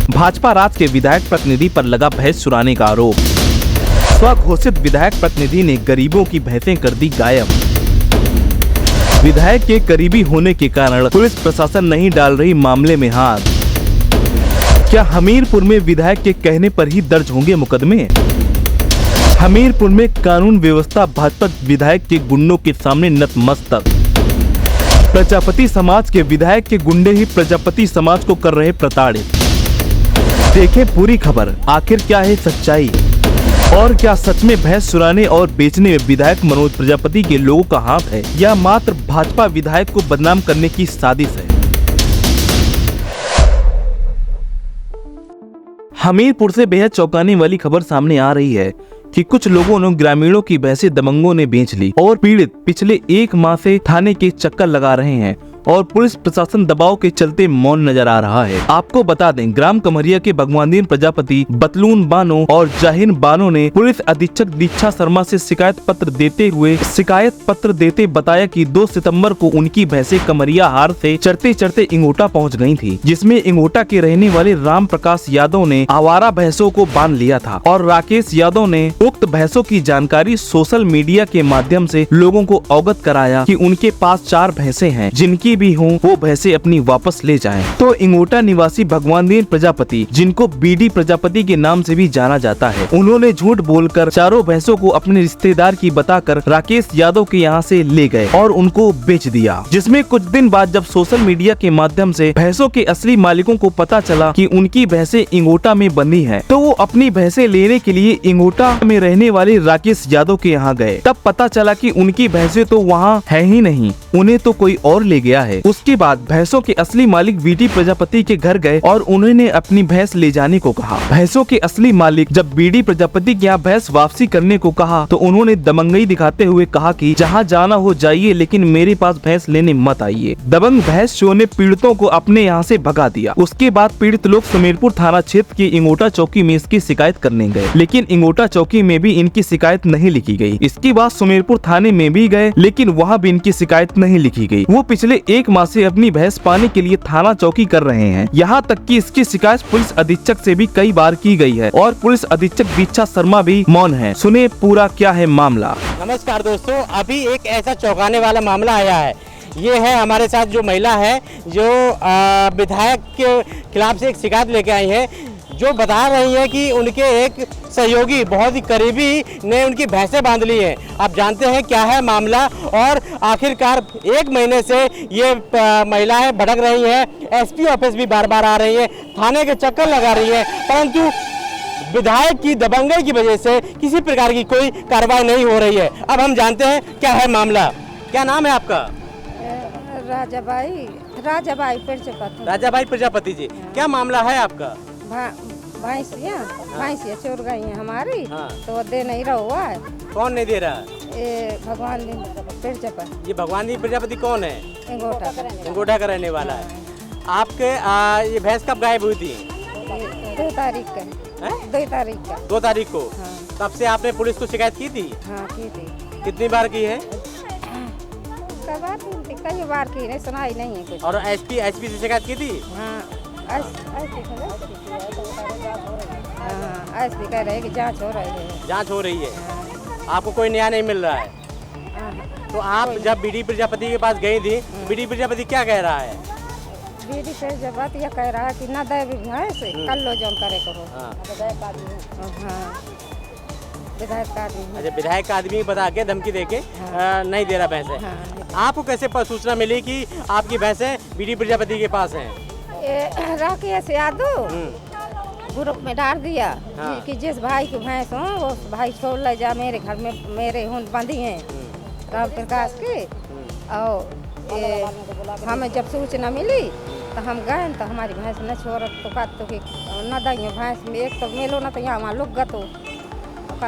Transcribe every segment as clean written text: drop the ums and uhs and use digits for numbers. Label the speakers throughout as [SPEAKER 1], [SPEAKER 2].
[SPEAKER 1] भाजपा राज के विधायक प्रतिनिधि पर लगा भैंस चुराने का आरोप। स्वघोषित विधायक प्रतिनिधि ने गरीबों की भैंसें कर दी गायब। विधायक के करीबी होने के कारण पुलिस प्रशासन नहीं डाल रही मामले में हाथ। क्या हमीरपुर में विधायक के कहने पर ही दर्ज होंगे मुकदमे? हमीरपुर में कानून व्यवस्था भाजपा विधायक के गुंडों के सामने नतमस्तक। प्रजापति समाज के विधायक के गुंडे ही प्रजापति समाज को कर रहे प्रताड़ित। देखें पूरी खबर, आखिर क्या है सच्चाई और क्या सच में भैंस चुराने और बेचने में विधायक मनोज प्रजापति के लोगों का हाथ है या मात्र भाजपा विधायक को बदनाम करने की साजिश है? हमीरपुर से बेहद चौंकाने वाली खबर सामने आ रही है कि कुछ लोगों ने ग्रामीणों की भैंसें दबंगों ने बेच ली और पीड़ित पिछले 1 माह से थाने के चक्कर लगा रहे हैं और पुलिस प्रशासन दबाव के चलते मौन नजर आ रहा है। आपको बता दें, ग्राम कमरिया के भगवानदीन प्रजापति, बतलून बानो और जाहिन बानो ने पुलिस अधीक्षक दीक्षा शर्मा से शिकायत पत्र देते बताया कि 2 सितंबर को उनकी भैंसें कमरिया हार से चढ़ते चढ़ते इंगोटा पहुंच गई थी, जिसमें इंगोटा के रहने वाले राम प्रकाश यादव ने आवारा भैंसों को बांध लिया था और राकेश यादव ने उक्त भैंसों की जानकारी सोशल मीडिया के माध्यम से लोगों को अवगत कराया कि उनके पास 4 भैंसें हैं, जिनकी भी हो वो भैंसें अपनी वापस ले जाएं। तो इंगोटा निवासी भगवानदीन प्रजापति, जिनको बीडी प्रजापति के नाम से भी जाना जाता है, उन्होंने झूठ बोलकर 4 भैंसों को अपने रिश्तेदार की बताकर राकेश यादव के यहाँ से ले गए और उनको बेच दिया। जिसमें कुछ दिन बाद जब सोशल मीडिया के माध्यम से भैंसों के असली मालिकों को पता चला कि उनकी भैंसें इंगोटा में बंधी है, तो वो अपनी भैंसें लेने के लिए इंगोटा में रहने वाले राकेश यादव के यहाँ गए। तब पता चला कि उनकी भैंसें तो वहाँ है ही नहीं, उन्हें तो कोई और ले गया है। उसके बाद भैंसों के असली मालिक बीडी प्रजापति के घर गए और उन्होंने अपनी भैंस ले जाने को कहा। भैंसों के असली मालिक जब बीडी प्रजापति के यहाँ भैंस वापसी करने को कहा तो उन्होंने दबंगई दिखाते हुए कहा कि जहाँ जाना हो जाइए, लेकिन मेरे पास भैंस लेने मत आइए। दबंग भैंस चोर ने पीड़ितों को अपने यहाँ से भगा दिया। उसके बाद पीड़ित लोग समीरपुर थाना क्षेत्र के इंगोटा चौकी में इसकी शिकायत करने गए, लेकिन इंगोटा चौकी में भी इनकी शिकायत नहीं लिखी गई। इसके बाद समीरपुर थाने में भी गए, लेकिन वहाँ भी इनकी शिकायत नहीं लिखी गई। वो पिछले 1 माह से अपनी भैंस पाने के लिए थाना चौकी कर रहे हैं। यहाँ तक कि इसकी शिकायत पुलिस अधीक्षक से भी कई बार की गई है और पुलिस अधीक्षक दीक्षा शर्मा भी मौन है। सुने पूरा क्या है मामला।
[SPEAKER 2] नमस्कार दोस्तों, अभी एक ऐसा चौंकाने वाला मामला आया है। ये है हमारे साथ जो महिला है जो विधायक के खिलाफ से एक शिकायत लेके आई है, जो बता रही है कि उनके एक सहयोगी बहुत ही करीबी ने उनकी भैंसें बांध ली है। आप जानते हैं क्या है मामला और आखिरकार 1 महीने से ये महिलाएं भटक रही हैं। एसपी ऑफिस भी बार बार आ रही है, थाने के चक्कर लगा रही है, परंतु विधायक की दबंगई की वजह से किसी प्रकार की कोई कार्रवाई नहीं हो रही है। अब हम जानते हैं क्या है मामला। क्या नाम है आपका? राजाबाई प्रजापति जी। क्या मामला है आपका?
[SPEAKER 3] भैंसिया चोर गई है हमारी। तो वो दे नहीं रहा हुआ है।
[SPEAKER 2] कौन नहीं दे रहा?
[SPEAKER 3] भगवानदीन प्रजापति।
[SPEAKER 2] ये भगवानदीन प्रजापति कौन है? इंगोटा का रहने वाला है। आपके ये भैंस कब गायब हुई थी?
[SPEAKER 3] 2 तारीख का।
[SPEAKER 2] 2 तारीख को। तब से आपने पुलिस को शिकायत की थी?
[SPEAKER 3] हाँ, की थी।
[SPEAKER 2] कितनी बार की है?
[SPEAKER 3] कई बार की, नहीं सुनाई नहीं है कुछ।
[SPEAKER 2] और एसपी से शिकायत की थी?
[SPEAKER 3] एसपी कह रहे हैं कि जांच हो रही है।
[SPEAKER 2] आपको कोई न्याय नहीं मिल रहा है? तो आप जब बीडी प्रजापति के पास गई थी, बीडी प्रजापति क्या कह रहा है?
[SPEAKER 3] बीडी प्रजापति यह कह रहा है कि न दे भैंस, कल लो जो करे करो।
[SPEAKER 2] विधायक का आदमी बता के धमकी दे के नहीं दे रहा भैंसें। आपको कैसे सूचना मिली कि आपकी भैंसें बीडी प्रजापति के पास हैं?
[SPEAKER 3] राकेश यादव ग्रुप में डाल दिया कि जिस भाई की भैंस हो वो भाई छोड़ ले जा, मेरे घर में मेरे बंधी हैं राम प्रकाश की। और हमें जब सूचना मिली तो हम गए, तो हमारी भैंस न छोड़ तो कि न दइए भैंस में एक तो मेलो न तो यहाँ लुक ग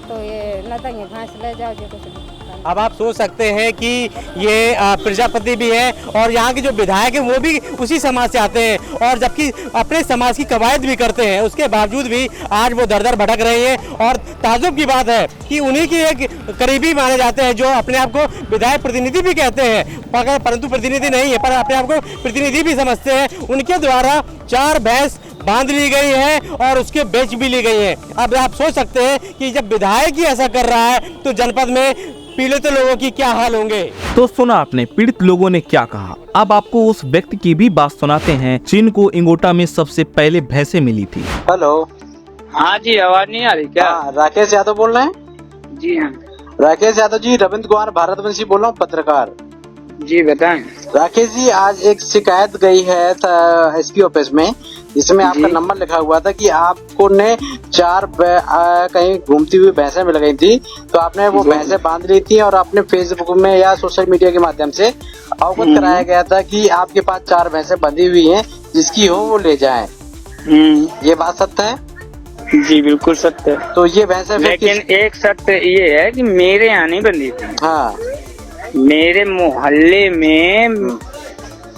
[SPEAKER 3] तो ये न दइए भैंस ले जाओ जो कुछ।
[SPEAKER 2] अब आप सोच सकते हैं कि ये प्रजापति भी है और यहाँ के जो विधायक हैं वो भी उसी समाज से आते हैं, और जबकि अपने समाज की कवायद भी करते हैं, उसके बावजूद भी आज वो दर दर भटक रहे हैं। और ताज्जुब की बात है कि उन्हीं की एक करीबी माने जाते हैं, जो अपने आप को विधायक प्रतिनिधि भी कहते हैं, परंतु प्रतिनिधि नहीं है, पर अपने आप को प्रतिनिधि भी समझते हैं। उनके द्वारा 4 भैंस बांध ली गई है और उसके बेच भी ली गई है। अब आप सोच सकते हैं कि जब विधायक ही ऐसा कर रहा है तो जनपद में पीड़ित लोगों की क्या हाल होंगे।
[SPEAKER 1] तो सुना आपने पीड़ित लोगों ने क्या कहा। अब आपको उस व्यक्ति की भी बात सुनाते हैं जिनको इंगोटा में सबसे पहले भैंसें मिली थी।
[SPEAKER 4] हेलो।
[SPEAKER 5] हाँ जी, आवाज नहीं आ रही क्या?
[SPEAKER 4] हाँ, राकेश यादव बोल रहे हैं?
[SPEAKER 5] जी हाँ
[SPEAKER 4] राकेश यादव जी, रविंद्र कुमार भारतवंशी बोल रहा हूँ, पत्रकार।
[SPEAKER 5] जी बताएं।
[SPEAKER 4] राकेश जी, आज एक शिकायत गई है एसपी ऑफिस में, जिसमें आपका नंबर लिखा हुआ था कि आपको ने 4 कहीं घूमती हुई भैंसें मिल गई थी, तो आपने वो भैंसें बांध ली थी और आपने फेसबुक में या सोशल मीडिया के माध्यम से अवगत कराया गया था कि आपके पास 4 भैंसें बंधी हुई हैं, जिसकी हो वो ले जाएं। ये बात सत्य है?
[SPEAKER 5] जी बिल्कुल सत्य है।
[SPEAKER 4] तो ये भैंसें
[SPEAKER 5] लेकिन एक सत्य ये है कि मेरे यहाँ नहीं बंधी थी।
[SPEAKER 4] हाँ,
[SPEAKER 5] मेरे मोहल्ले में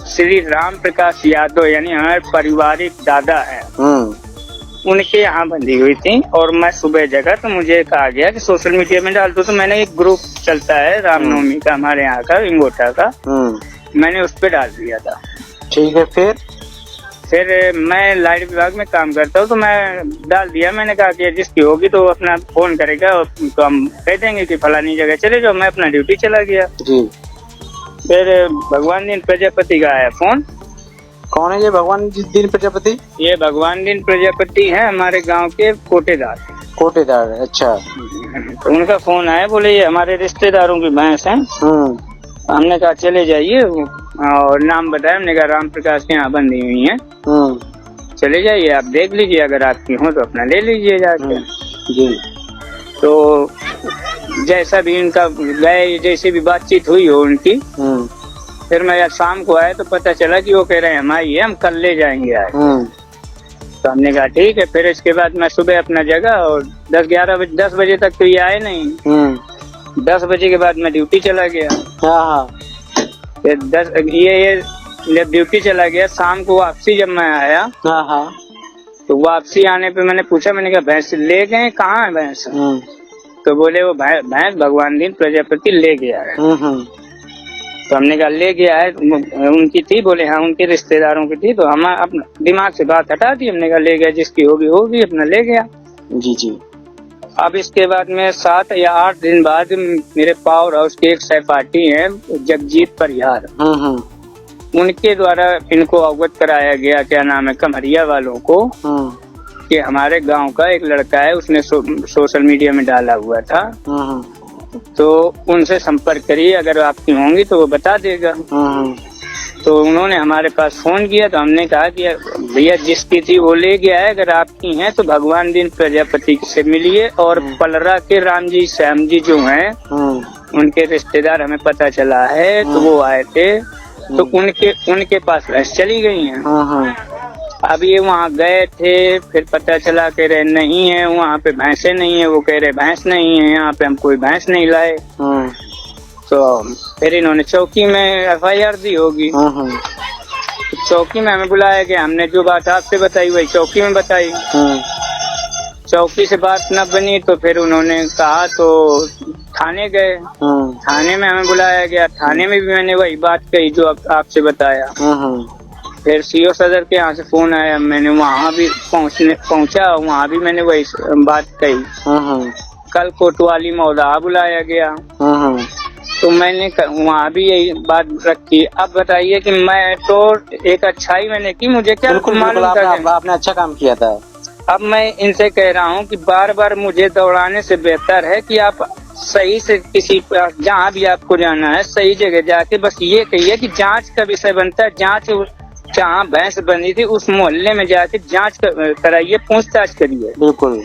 [SPEAKER 5] श्री राम प्रकाश यादव यानी हमारे पारिवारिक दादा है, उनके यहाँ बंधी हुई थी। और मैं सुबह जगह तो मुझे कहा गया कि सोशल मीडिया में डाल दो, तो मैंने एक ग्रुप चलता है रामनवमी का हमारे यहाँ का इंगोटा का, मैंने उस पर डाल दिया था।
[SPEAKER 4] ठीक है।
[SPEAKER 5] फिर मैं लाइट विभाग में काम करता हूँ तो मैं डाल दिया। मैंने कहा कि जिसकी होगी तो अपना फोन करेगा तो हम कह देंगे कि फलानी जगह चले जाओ। मैं अपना ड्यूटी चला गया
[SPEAKER 4] जी।
[SPEAKER 5] फिर भगवान दीन प्रजापति का आया फोन।
[SPEAKER 4] कौन है ये भगवान दीन प्रजापति?
[SPEAKER 5] ये भगवान दीन प्रजापति है हमारे गांव के कोटेदार।
[SPEAKER 4] कोटेदार, अच्छा।
[SPEAKER 5] तो उनका फोन आया, बोले ये हमारे रिश्तेदारों की भैंस है। हमने कहा चले जाइए और नाम बताया। हमने कहा राम प्रकाश के यहाँ बंधी हुई है, चले जाइए, आप देख लीजिए, अगर आपकी हो तो अपना ले लीजिए जाके।
[SPEAKER 4] जी।
[SPEAKER 5] तो जैसा भी इनका गए, जैसे भी बातचीत हुई हो उनकी, फिर मैं शाम को आया तो पता चला कि वो कह रहे हैं हमारी है, हम कल ले जाएंगे आज। तो हमने कहा ठीक है। फिर इसके बाद मैं सुबह अपना जगह और 10 बजे तक तो ये आए नहीं। 10 बजे के बाद मैं ड्यूटी चला गया। फिर जब ड्यूटी चला गया, शाम को वापसी जब मैं आया, तो वापसी आने पे मैंने पूछा, मैंने कहा भैंस ले गए, कहाँ है भैंस? तो बोले वो भैंस भगवान दीन प्रजापति ले गया है। तो हमने कहा ले गया है, उनकी थी? बोले हाँ उनके रिश्तेदारों की थी। तो हम अपना दिमाग से बात हटा दी, हमने कहा ले गया, जिसकी होगी होगी, अपना ले गया।
[SPEAKER 4] जी।
[SPEAKER 5] अब इसके बाद में 7 या 8 दिन बाद मेरे पावर हाउस के एक सहपाठी हैं जगजीत परिहार, उनके द्वारा इनको अवगत कराया गया, क्या नाम है, कमरिया वालों को, कि हमारे गांव का एक लड़का है, उसने सोशल मीडिया में डाला हुआ था, तो उनसे संपर्क करिए, अगर आपकी होंगी तो वो बता देगा। तो उन्होंने हमारे पास फोन किया, तो हमने कहा कि भैया जिसकी थी वो ले गया है, अगर आपकी हैं तो भगवान दीन प्रजापति से मिलिए। और पलरा के राम जी श्याम जी जो हैं, उनके रिश्तेदार हमें पता चला है, तो वो आए थे, तो उनके पास भैंस चली गई हैं। अब ये वहाँ गए थे, फिर पता चला कह रहे नहीं है, वहाँ पे भैंसे नहीं है। वो कह रहे भैंस नहीं है, यहाँ पे हम कोई भैंस नहीं लाए। तो फिर इन्होंने चौकी में FIR दी होगी। चौकी में हमें बुलाया गया, हमने जो बात आपसे बताई वही चौकी में बताई। चौकी से बात न बनी तो फिर उन्होंने कहा तो थाने गए। थाने में हमें बुलाया गया, थाने में भी मैंने वही बात कही जो आपसे बताया। फिर CO सदर के यहाँ से फोन आया, मैंने वहाँ भी पहुँचा, वहाँ भी मैंने वही बात कही। कल कोतवाली मौदा बुलाया गया, तो मैंने वहाँ भी यही बात रखी। अब बताइए कि मैं तो एक अच्छाई मैंने की, मुझे क्या मालूम था।
[SPEAKER 4] आपने अच्छा काम किया था।
[SPEAKER 5] अब मैं इनसे कह रहा हूँ कि बार बार मुझे दौड़ाने से बेहतर है कि आप सही से किसी जहाँ भी आपको जाना है सही जगह जाके बस ये कहिए कि जांच का विषय बनता है। जांच जहाँ भैंस बनी थी उस मोहल्ले में जाके जांच कराइए, पूछताछ करिए।
[SPEAKER 4] बिल्कुल।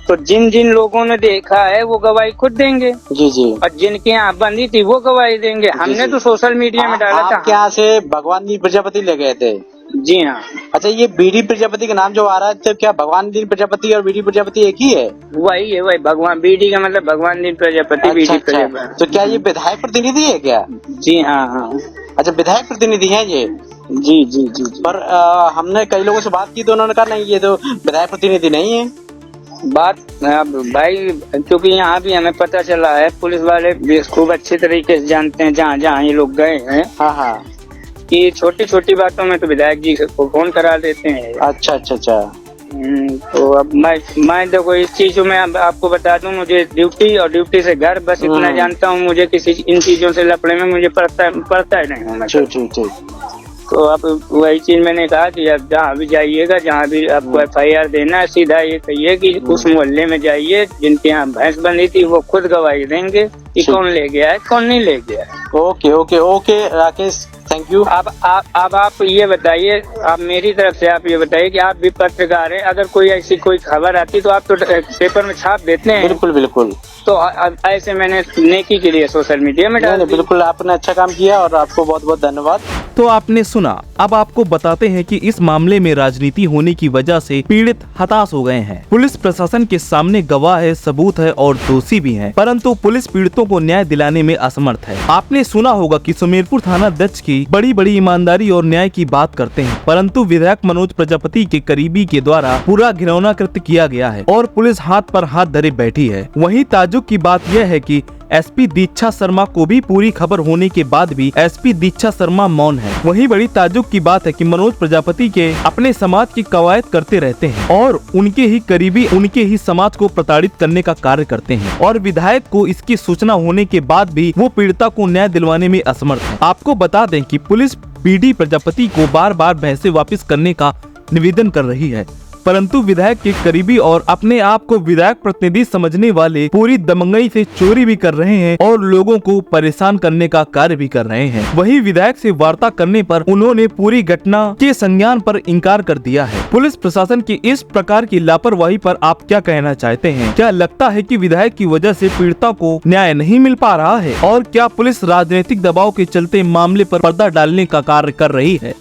[SPEAKER 5] तो जिन लोगों ने देखा है वो गवाही खुद देंगे।
[SPEAKER 4] जी।
[SPEAKER 5] और जिनके यहाँ बंदी थी वो गवाही देंगे। हमने तो सोशल मीडिया में डाला था।
[SPEAKER 4] आपके यहाँ से भगवान दीन प्रजापति ले गए थे?
[SPEAKER 5] जी हाँ।
[SPEAKER 4] अच्छा, ये बीडी प्रजापति का नाम जो आ रहा है, तो क्या भगवान दीन प्रजापति और बीडी प्रजापति एक ही है?
[SPEAKER 5] वही है, वही भगवान, बीडी का मतलब भगवान दीन प्रजापति, बीडी प्रजापति।
[SPEAKER 4] तो क्या ये विधायक प्रतिनिधि है क्या?
[SPEAKER 5] जी हाँ।
[SPEAKER 4] अच्छा, विधायक प्रतिनिधि है ये?
[SPEAKER 5] जी।
[SPEAKER 4] पर हमने कई लोगों से बात की तो उन्होंने कहा नहीं, ये तो विधायक प्रतिनिधि नहीं है।
[SPEAKER 5] बात भाई, क्योंकि यहाँ भी हमें पता चला है, पुलिस वाले भी खूब अच्छे तरीके से जानते हैं जहाँ ये लोग गए हैं।
[SPEAKER 4] हाँ।
[SPEAKER 5] कि छोटी छोटी बातों में तो विधायक जी को फोन करा देते हैं।
[SPEAKER 4] अच्छा अच्छा अच्छा।
[SPEAKER 5] तो अब मैं देखो इस चीज में आपको बता दूं, मुझे ड्यूटी और ड्यूटी से घर, बस इतना जानता हूँ। मुझे किसी इन चीजों से लपड़े में मुझे पड़ता ही नहीं हूँ मैं।
[SPEAKER 4] ठीक।
[SPEAKER 5] तो अब वही चीज मैंने कहा कि अब जहाँ भी जाइएगा, जहाँ भी आपको FIR देना है, सीधा ये कहिए कि उस मोहल्ले में जाइए जिनके यहाँ भैंस बंधी थी, वो खुद गवाही देंगे कि कौन ले गया है कौन नहीं ले गया है।
[SPEAKER 4] Okay Rakesh, thank you.
[SPEAKER 5] अब आप ये बताइए, आप मेरी तरफ से आप ये बताइए कि आप भी पत्रकार हैं, अगर कोई ऐसी कोई खबर आती तो आप तो पेपर में छाप देते हैं।
[SPEAKER 4] बिल्कुल।
[SPEAKER 5] तो ऐसे मैंने नेकी के लिए सोशल मीडिया में डाल दिया।
[SPEAKER 4] बिल्कुल, आपने अच्छा काम किया और आपको बहुत बहुत धन्यवाद।
[SPEAKER 1] तो आपने सुना, अब आपको बताते हैं कि इस मामले में राजनीति होने की वजह से पीड़ित हताश हो गए हैं। पुलिस प्रशासन के सामने गवाह है, सबूत है और दोषी भी हैं, परंतु पुलिस पीड़ितों को न्याय दिलाने में असमर्थ है। आपने सुना होगा कि सुमेरपुर थाना अध्यक्ष की बड़ी ईमानदारी और न्याय की बात करते हैं, परंतु विधायक मनोज प्रजापति के करीबी के द्वारा पूरा घिनौना कृत्य किया गया है और पुलिस हाथ पर हाथ धरे बैठी है। वहीं ताज्जुब की बात यह है कि SP दीक्षा शर्मा को भी पूरी खबर होने के बाद भी SP दीक्षा शर्मा मौन है। वहीं बड़ी ताज्जुब की बात है कि मनोज प्रजापति के अपने समाज की कवायद करते रहते हैं और उनके ही करीबी उनके ही समाज को प्रताड़ित करने का कार्य करते हैं और विधायक को इसकी सूचना होने के बाद भी वो पीड़िता को न्याय दिलवाने में असमर्थ है। आपको बता दें कि पुलिस PD प्रजापति को बार भैंसे वापस करने का निवेदन कर रही है, परंतु विधायक के करीबी और अपने आप को विधायक प्रतिनिधि समझने वाले पूरी दमंगई से चोरी भी कर रहे हैं और लोगों को परेशान करने का कार्य भी कर रहे हैं। वहीं विधायक से वार्ता करने पर उन्होंने पूरी घटना के संज्ञान पर इंकार कर दिया है। पुलिस प्रशासन की इस प्रकार की लापरवाही पर आप क्या कहना चाहते हैं? क्या लगता है कि विधायक की वजह से पीड़िता को न्याय नहीं मिल पा रहा है और क्या पुलिस राजनीतिक दबाव के चलते मामले पर पर्दा डालने का कार्य कर रही है?